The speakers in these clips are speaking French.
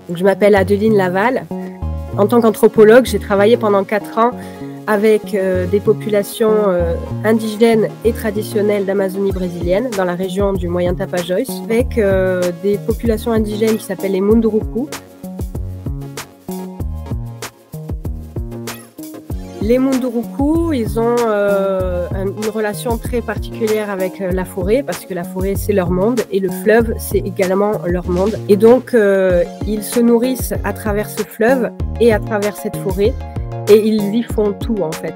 Donc, je m'appelle Adeline Laval. En tant qu'anthropologue, j'ai travaillé pendant 4 ans avec des populations indigènes et traditionnelles d'Amazonie brésilienne, dans la région du Moyen Tapajós, avec des populations indigènes qui s'appellent les Munduruku. Les Munduruku, ils ont une relation très particulière avec la forêt, parce que la forêt, c'est leur monde, et le fleuve, c'est également leur monde. Et donc, ils se nourrissent à travers ce fleuve et à travers cette forêt, et ils y font tout, en fait.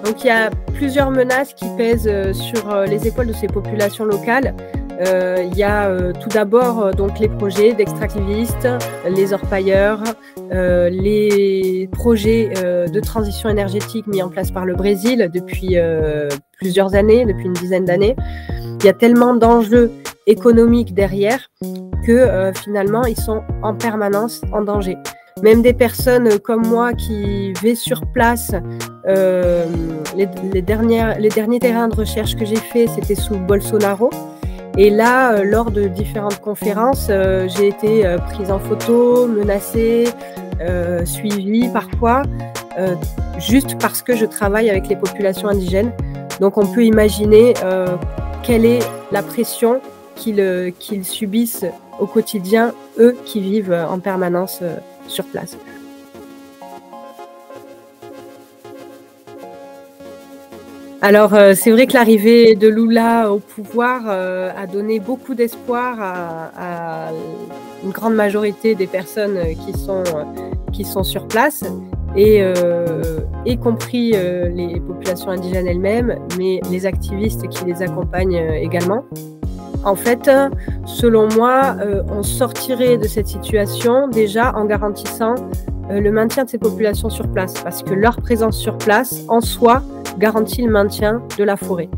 Donc, il y a plusieurs menaces qui pèsent sur les épaules de ces populations locales. Il y a tout d'abord donc les projets d'extractivistes, les orpailleurs, les projets de transition énergétique mis en place par le Brésil depuis plusieurs années, depuis une dizaine d'années. Il y a tellement d'enjeux économiques derrière que finalement ils sont en permanence en danger. Même des personnes comme moi qui vais sur place, les derniers terrains de recherche que j'ai fait, c'était sous Bolsonaro. Et là, lors de différentes conférences, j'ai été prise en photo, menacée, suivie parfois, juste parce que je travaille avec les populations indigènes. Donc on peut imaginer quelle est la pression qu'ils subissent au quotidien, eux qui vivent en permanence sur place. Alors, c'est vrai que l'arrivée de Lula au pouvoir a donné beaucoup d'espoir à une grande majorité des personnes qui sont sur place, et y compris les populations indigènes elles-mêmes, mais les activistes qui les accompagnent également. En fait, selon moi, on sortirait de cette situation déjà en garantissant le maintien de ces populations sur place, parce que leur présence sur place, en soi, garantit le maintien de la forêt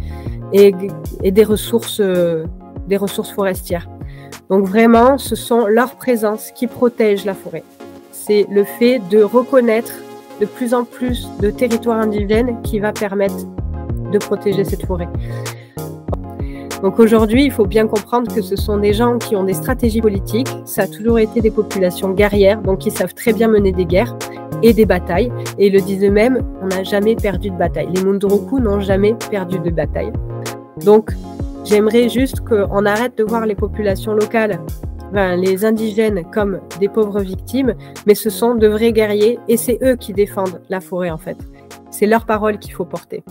et des ressources forestières. Donc vraiment, ce sont leur présence qui protège la forêt. C'est le fait de reconnaître de plus en plus de territoires indigènes qui va permettre de protéger cette forêt. Donc aujourd'hui, il faut bien comprendre que ce sont des gens qui ont des stratégies politiques. Ça a toujours été des populations guerrières, donc ils savent très bien mener des guerres et des batailles. Et ils le disent eux-mêmes, on n'a jamais perdu de bataille. Les Munduruku n'ont jamais perdu de bataille. Donc j'aimerais juste qu'on arrête de voir les populations locales, les indigènes, comme des pauvres victimes, mais ce sont de vrais guerriers et c'est eux qui défendent la forêt en fait. C'est leur parole qu'il faut porter.